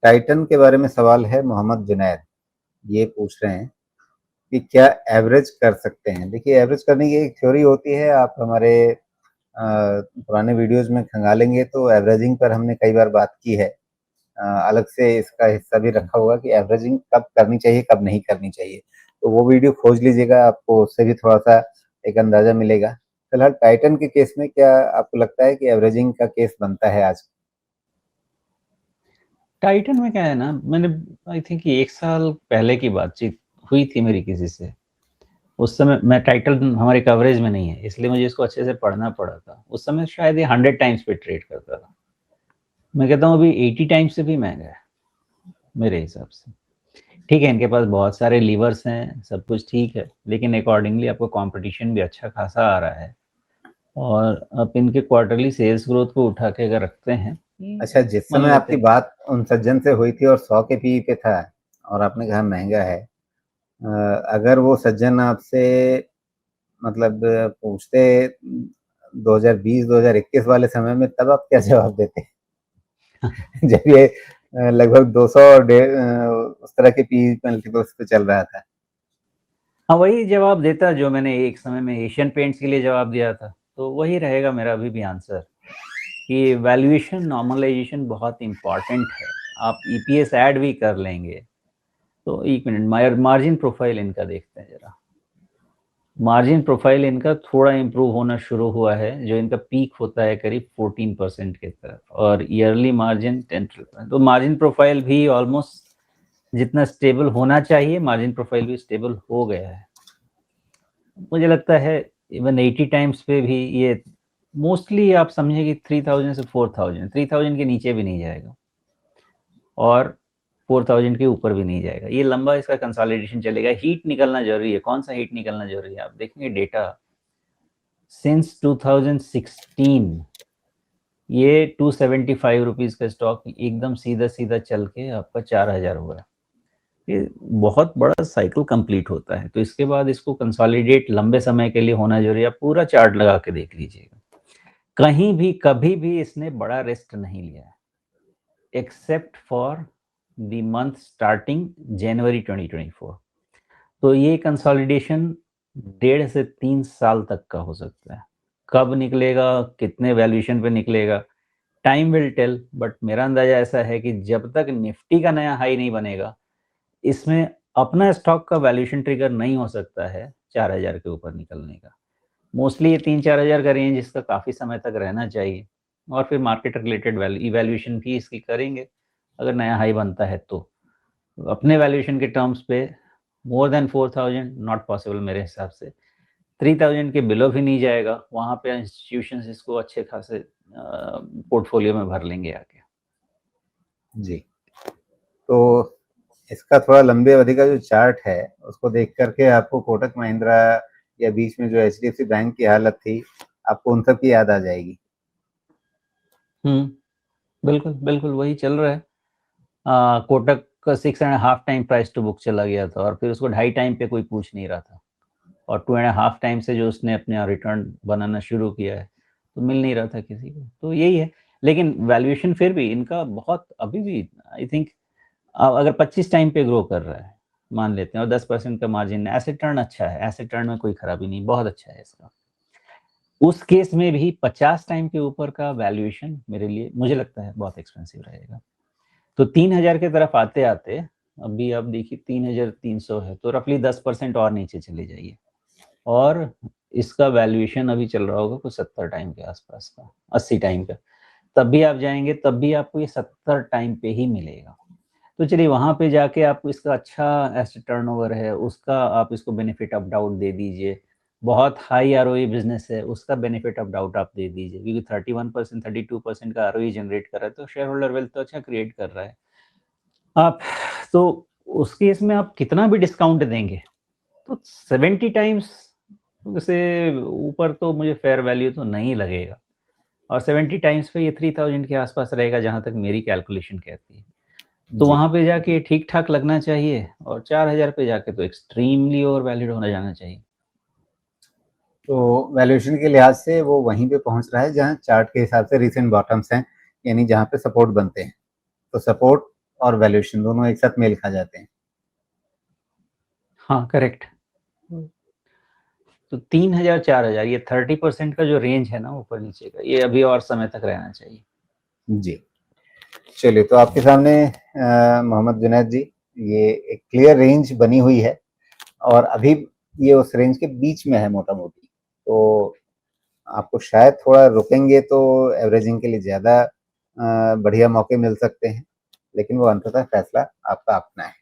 Titan के बारे में सवाल है। मोहम्मद जुनैद ये पूछ रहे हैं कि क्या एवरेज कर सकते हैं। देखिए, एवरेज करने की एक थ्योरी होती है। आप हमारे पुराने वीडियोस में खंगालेंगे तो एवरेजिंग पर हमने कई बार बात की है। अलग से इसका हिस्सा भी रखा होगा कि एवरेजिंग कब करनी चाहिए, कब नहीं करनी चाहिए। तो वो वीडियो खोज लीजिएगा, आपको उससे भी थोड़ा सा एक अंदाजा मिलेगा। फिलहाल टाइटन के केस में क्या आपको लगता है कि एवरेजिंग का केस बनता है आज? टाइटन में क्या है ना, मैंने आई थिंक 1 साल पहले की बातचीत हुई थी मेरी किसी से। उस समय मैं टाइटन हमारे कवरेज में नहीं है, इसलिए मुझे इसको अच्छे से पढ़ना पड़ा था। उस समय शायद ये 100 टाइम्स पे ट्रेड करता था। मैं कहता हूँ अभी 80 टाइम्स से भी महंगा है मेरे हिसाब से। ठीक है, इनके पास बहुत सारे लीवर्स हैं, सब कुछ ठीक है, लेकिन अकॉर्डिंगली आपको कंपटीशन भी अच्छा खासा आ रहा है। और आप इनके क्वार्टरली सेल्स ग्रोथ को उठा के अगर रखते हैं, अच्छा, जिस मान समय लेते आपकी हैं। बात उन सज्जन से हुई थी और 100 के पीई पे था और आपने कहा महंगा है, अगर वो सज्जन आपसे मतलब पूछते 2020-2021 वाले समय में, तब आप क्या जवाब देते? जब ये लगभग 200 उस तरह के पी मल्टीपल्स पे चल रहा था। हाँ, वही जवाब देता जो मैंने एक समय में एशियन पेंट्स के लिए जवाब दिया था। तो वही रहेगा मेरा अभी भी आंसर कि वैल्यूएशन नॉर्मलाइजेशन बहुत इंपॉर्टेंट है। आप ईपीएस ऐड भी कर लेंगे तो एक मिनट, मार्जिन प्रोफाइल इनका देखते हैं जरा। मार्जिन प्रोफाइल इनका थोड़ा इम्प्रूव होना शुरू हुआ है। जो इनका पीक होता है करीब 14% की तरफ, और ईयरली मार्जिन 10%। तो मार्जिन प्रोफाइल भी ऑलमोस्ट जितना स्टेबल होना चाहिए, मार्जिन प्रोफाइल भी स्टेबल हो गया है। मुझे लगता है इवन 80 टाइम्स पे भी ये मोस्टली आप समझे कि 3000 से 4000 के नीचे भी नहीं जाएगा और 4000 के ऊपर भी नहीं जाएगा। ये लंबा इसका कंसोलिडेशन चलेगा। हीट निकलना जरूरी है। कौन सा हीट निकलना जरूरी है? आप देखेंगे डेटा सिंस 2016 ये 275 रुपीज का स्टॉक एकदम सीधा सीधा चल के आपका 4000 हुआ है। ये बहुत बड़ा साइकिल कंप्लीट होता है, तो इसके बाद इसको कंसोलिडेट लंबे समय के लिए होना जरूरी है। आप पूरा चार्ट लगा के देख लीजिएगा, कहीं भी कभी भी इसने बड़ा रिस्क नहीं लिया है, except for the month starting January 2024। तो ये कंसोलिडेशन 1.5 से 3 साल तक का हो सकता है। कब निकलेगा, कितने वैल्यूएशन पे निकलेगा, टाइम विल टेल। बट मेरा अंदाजा ऐसा है कि जब तक निफ्टी का नया हाई नहीं बनेगा, इसमें अपना स्टॉक का वैल्यूएशन ट्रिगर नहीं हो सकता है 4000 के ऊपर निकलने का। मोस्टली ये 3-4000 का रेंज इसका काफ़ी समय तक रहना चाहिए, और फिर मार्केट रिलेटेड इवैल्यूएशन भी इसकी करेंगे अगर नया हाई बनता है तो। अपने वैल्यूएशन के टर्म्स पे मोर देन 4000 नॉट पॉसिबल मेरे हिसाब से। 3000 के बिलो भी नहीं जाएगा, वहाँ पे इंस्टीट्यूशंस इसको अच्छे खासे पोर्टफोलियो में भर लेंगे आके। जी, तो इसका थोड़ा लंबे अवधि का जो चार्ट है उसको देख करके आपको कोटक महिंद्रा या बीच में जो एचडीएफसी बैंक की हालत थी, आपको उन सब की याद आ जाएगी। बिल्कुल बिल्कुल वही चल रहा है। कोटक का 6.5 टाइम प्राइस टू बुक चला गया था, और फिर उसको 2.5 टाइम पे कोई पूछ नहीं रहा था, और 2.5 टाइम से जो उसने अपने रिटर्न बनाना शुरू किया है तो मिल नहीं रहा था किसी को। तो यही है। लेकिन वैल्यूएशन फिर भी इनका बहुत अभी भी आई थिंक, अगर 25 टाइम पे ग्रो कर रहा है मान लेते हैं, और 10% का मार्जिन, एसेट टर्न अच्छा है, एसेट टर्न में कोई खराबी नहीं, बहुत अच्छा है इसका। उस केस में भी 50 टाइम के ऊपर का वैल्यूएशन मेरे लिए, मुझे लगता है बहुत एक्सपेंसिव रहेगा। तो 3000 की तरफ आते आते अभी आप देखिए 3300 है, तो रफली 10% और नीचे चले जाइए, और इसका वैल्यूएशन अभी चल रहा होगा कुछ 70 टाइम के आसपास का, 80 टाइम का। तब भी आप जाएंगे, तब भी आपको ये 70 टाइम पे ही मिलेगा। तो चलिए वहां पे जाके आपको इसका अच्छा एसेट टर्नओवर है, उसका आप इसको बेनिफिट ऑफ डाउट दे दीजिए। बहुत हाई आरओई बिजनेस है, उसका बेनिफिट ऑफ डाउट आप दे दीजिए, क्योंकि 31% 32% का आरओई जनरेट कर रहा है, तो शेयर होल्डर वेल्थ तो अच्छा क्रिएट कर रहा है आप। तो उस केस में आप कितना भी डिस्काउंट देंगे तो 70 टाइम्स से ऊपर तो मुझे फेयर वैल्यू तो नहीं लगेगा। और 70 टाइम्स पे ये 3000 के आसपास रहेगा, जहां तक मेरी कैलकुलेशन कहती है। तो जी, वहां पे जाके ठीक ठाक लगना चाहिए, और 4000 पे जाके तो एक्सट्रीमली ओवर वैलिड होना जाना चाहिए। तो वैल्यूएशन के लिहाज से वो वहीं पे पहुंच रहा है जहां चार्ट के हिसाब से रिसेंट बॉटम्स हैं, यानी जहां पे सपोर्ट बनते हैं। तो सपोर्ट और वैल्यूएशन दोनों एक साथ मेल खा जाते हैं। हाँ, करेक्ट। तो 3000 4000 ये 30% का जो रेंज है ना ऊपर नीचे का, ये अभी और समय तक रहना चाहिए। जी। चलिए, तो आपके सामने मोहम्मद जुनैद जी, ये एक क्लियर रेंज बनी हुई है और अभी ये उस रेंज के बीच में है मोटा-मोटी। तो आपको शायद थोड़ा रुकेंगे तो एवरेजिंग के लिए ज़्यादा बढ़िया मौके मिल सकते हैं, लेकिन वो अंततः फैसला आपका अपना है।